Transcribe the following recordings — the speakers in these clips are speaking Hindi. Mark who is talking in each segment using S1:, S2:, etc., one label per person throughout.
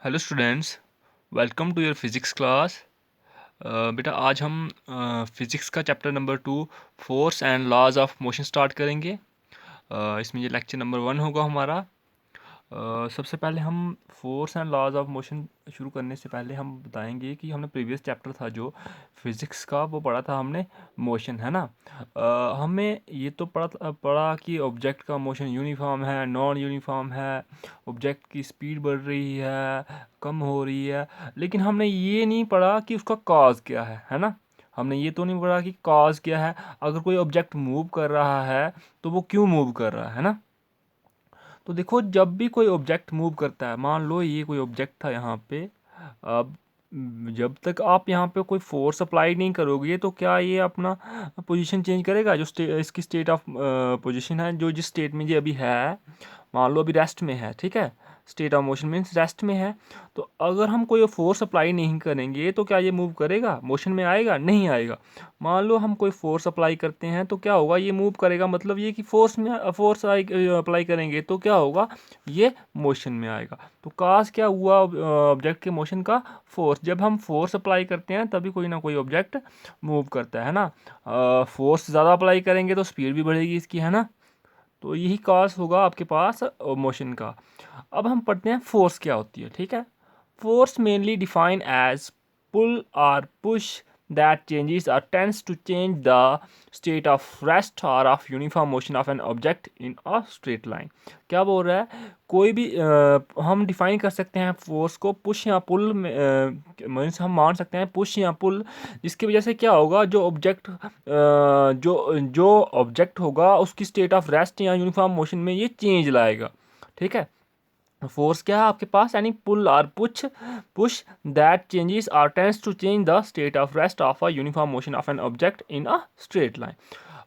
S1: Hello students, welcome to your physics class. बेटा आज हम फिज़िक्स का chapter number 2 force and laws of motion start करेंगे। इसमें ये लेक्चर नंबर 1 होगा हमारा। सबसे पहले हम force and laws of motion शुरू करने से पहले हम बताएंगे कि हमने प्रीवियस चैप्टर था जो फिज़िक्स का वो पढ़ा था हमने मोशन, है ना। हमें ये तो पढ़ा कि ऑब्जेक्ट का मोशन यूनिफॉर्म है, नॉन यूनिफॉर्म है, ऑब्जेक्ट की स्पीड बढ़ रही है, कम हो रही है, लेकिन हमने ये नहीं पढ़ा कि उसका कॉज क्या है ना। हमने ये तो नहीं पढ़ा कि कॉज क्या है, अगर कोई ऑब्जेक्ट मूव कर रहा है तो वो क्यों मूव कर रहा है ना। तो देखो, जब भी कोई ऑब्जेक्ट मूव करता है, मान लो ये कोई ऑब्जेक्ट था यहाँ पे। अब जब तक आप यहाँ पे कोई फोर्स अप्लाई नहीं करोगे तो क्या ये अपना पोजीशन चेंज करेगा? जो इसकी स्टेट ऑफ पोजीशन है, जो जिस स्टेट में ये अभी है, मान लो अभी रेस्ट में है, ठीक है। State of motion means rest में है। तो अगर हम कोई फोर्स अप्लाई नहीं करेंगे तो क्या ये मूव करेगा, मोशन में आएगा? नहीं आएगा। मान लो हम कोई फोर्स अप्लाई करते हैं तो क्या होगा, ये मूव करेगा। मतलब ये कि फोर्स अप्लाई करेंगे तो क्या होगा, ये मोशन में आएगा। तो काज क्या हुआ ऑब्जेक्ट के मोशन का? फोर्स। जब हम फोर्स अप्लाई करते हैं तभी कोई ना कोई ऑब्जेक्ट मूव करता है ना। फोर्स ज़्यादा अप्लाई करेंगे तो स्पीड भी बढ़ेगी इसकी, है ना। तो यही काज होगा आपके पास मोशन का। अब हम पढ़ते हैं फोर्स क्या होती है, ठीक है। फोर्स मेनली डिफाइन एज पुल और push that changes or tends to change the state of rest or of uniform motion of an object in a straight line। क्या बोल रहा है? कोई भी हम डिफाइन कर सकते हैं फोर्स को पुश या पुल में। मीन्स हम मान सकते हैं पुश या पुल, जिसकी वजह से क्या होगा, जो ऑब्जेक्ट जो ऑब्जेक्ट होगा उसकी स्टेट ऑफ रेस्ट या यूनिफॉर्म मोशन में ये चेंज लाएगा, ठीक है। फोर्स क्या है आपके पास? यानी पुल और push that changes or tends to change the state of rest of a uniform motion of an object in a straight line.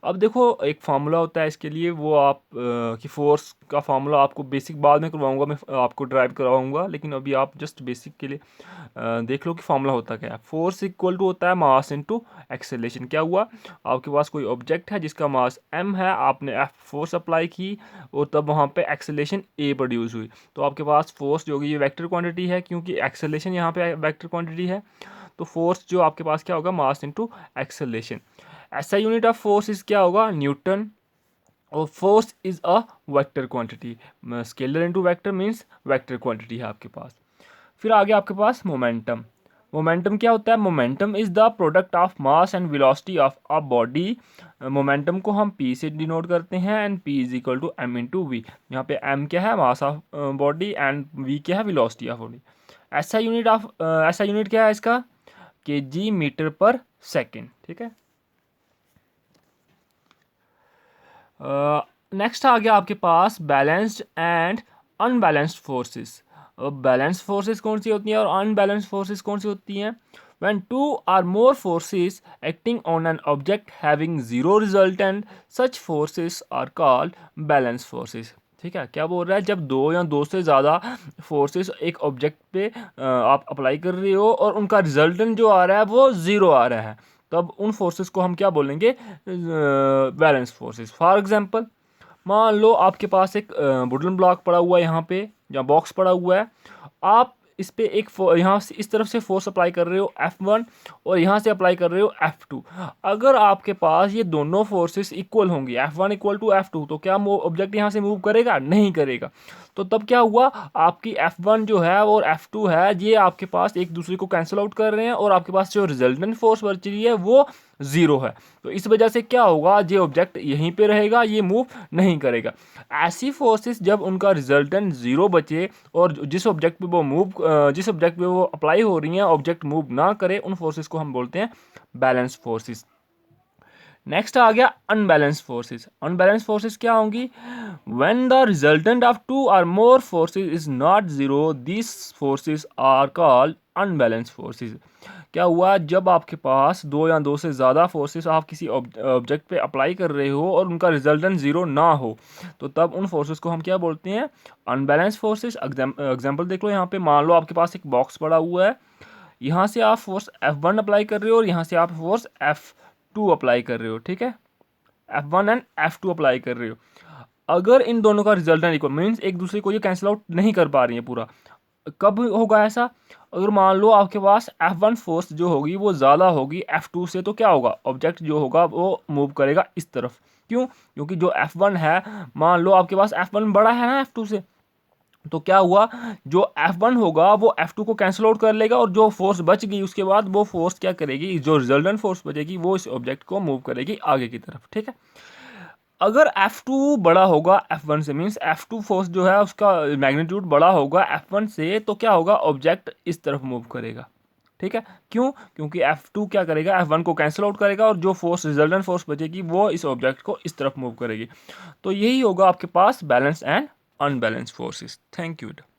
S1: अब देखो, एक फार्मूला होता है इसके लिए, वो आप कि फोर्स का फार्मूला आपको बेसिक बाद में करवाऊंगा, मैं आपको ड्राइव करवाऊंगा, लेकिन अभी आप जस्ट बेसिक के लिए देख लो कि फार्मूला होता क्या है। फोर्स इक्वल टू होता है मास इनटू एक्सेलरेशन। क्या हुआ, आपके पास कोई ऑब्जेक्ट है जिसका मास m है, आपने F फोर्स अप्लाई की और तब वहाँ पे एक्सेलरेशन a प्रोड्यूस हुई। तो आपके पास फोर्स जो होगी ये वेक्टर क्वांटिटी है, क्योंकि एक्सेलरेशन यहाँ पे वेक्टर क्वांटिटी है। तो फोर्स जो आपके पास क्या होगा, मास इनटू एक्सेलरेशन। ऐसा यूनिट ऑफ फोर्स इज क्या होगा, न्यूटन। और force is a vector quantity. Scalar into vector means vector quantity है आपके पास। फिर आगे आपके पास मोमेंटम। मोमेंटम क्या होता है? Momentum is the product of mass and velocity of a body. Momentum को हम p से डिनोट करते हैं, and p is equal to m into V. यहाँ पे m क्या है, mass of body, and v क्या है, वेलोसिटी ऑफ बॉडी। ऐसा यूनिट क्या है इसका, kg मीटर पर सेकेंड, ठीक है। नेक्स्ट आ गया आपके पास balanced and unbalanced forces. Balanced forces कौन सी होती हैं और अनबैलेंस्ड फोर्सेस कौन सी होती हैं? when two or more forces acting on an object having zero resultant, such forces are called balanced forces। ठीक है, क्या बोल रहा है? जब दो या दो से ज़्यादा फोर्सेस एक ऑब्जेक्ट पे आप अप्लाई कर रहे हो और उनका रिजल्टेंट जो आ रहा है वो ज़ीरो आ रहा है, तब उन फोर्सेस को हम क्या बोलेंगे, बैलेंस फोर्सेस। फॉर एग्जांपल, मान लो आपके पास एक वुडन ब्लॉक पड़ा हुआ है यहाँ पे, या बॉक्स पड़ा हुआ है। आप इस पे एक यहाँ से इस तरफ से फोर्स अप्लाई कर रहे हो F1, और यहाँ से अप्लाई कर रहे हो F2। अगर आपके पास ये दोनों फोर्सेस इक्वल होंगी, F1 इक्वल टू F2, तो क्या ऑब्जेक्ट यहाँ से मूव करेगा? नहीं करेगा। तो तब क्या हुआ, आपकी F1 जो है और F2 है, ये आपके पास एक दूसरे को कैंसिल आउट कर रहे हैं, और आपके पास जो रिजल्टेंट फोर्स बच रही है वो ज़ीरो है। तो इस वजह से क्या होगा, ये ऑब्जेक्ट यहीं पे रहेगा, ये मूव नहीं करेगा। ऐसी फोर्सेस जब उनका रिजल्टेंट ज़ीरो बचे और जिस ऑब्जेक्ट पे वो अप्लाई हो रही हैं ऑब्जेक्ट मूव ना करे, उन फोर्सेस को हम बोलते हैं बैलेंस फोर्सेस। नेक्स्ट आ गया अनबैलेंस फोर्सेस। अनबैलेंस फोर्सेस क्या होंगी? When the resultant of two or more forces is not zero, this forces are called unbalance forces. क्या हुआ, जब आपके पास दो या दो से ज़्यादा फोर्सेस आप किसी ऑब्जेक्ट पे अप्लाई कर रहे हो और उनका रिजल्टेंट ज़ीरो ना हो, तो तब उन फोर्सेस को हम क्या बोलते हैं, अनबैलेंस फोर्सेस। एग्जाम्पल देख लो, यहाँ पे मान लो आपके पास एक बॉक्स पड़ा हुआ है, यहाँ से आप फोर्स F1 अप्लाई कर रहे हो और यहाँ से आप फोर्स F2 अप्लाई कर रहे हो, ठीक है। F1 एंड F2 अप्लाई कर रहे हो। अगर इन दोनों का रिजल्टेंट इक्वल मीन्स एक दूसरे को ये कैंसिल आउट नहीं कर पा रही है पूरा, कब होगा ऐसा? अगर मान लो आपके पास F1 फोर्स जो होगी वो ज़्यादा होगी F2 से, तो क्या होगा? ऑब्जेक्ट जो होगा वो मूव करेगा इस तरफ। क्यों? क्योंकि जो F1 है, मान लो आपके पास F1 बड़ा है ना F2 से, तो क्या हुआ, जो F1 होगा वो F2 को कैंसिल आउट कर लेगा, और जो फोर्स बच गई उसके बाद वो फोर्स क्या करेगी, जो रिजल्टेंट फोर्स बचेगी वो इस ऑब्जेक्ट को मूव करेगी आगे की तरफ। ठीक है। अगर F2 बड़ा होगा F1 से, मींस F2 फोर्स जो है उसका मैग्नीट्यूड बड़ा होगा F1 से, तो क्या होगा, ऑब्जेक्ट इस तरफ मूव करेगा। ठीक है। क्यों? क्योंकि F2 क्या करेगा, F1 को कैंसिल आउट करेगा, और जो फोर्स रिजल्टेंट फोर्स बचेगी वो इस ऑब्जेक्ट को इस तरफ मूव करेगी। तो यही होगा आपके पास balance and unbalance forces. Thank you.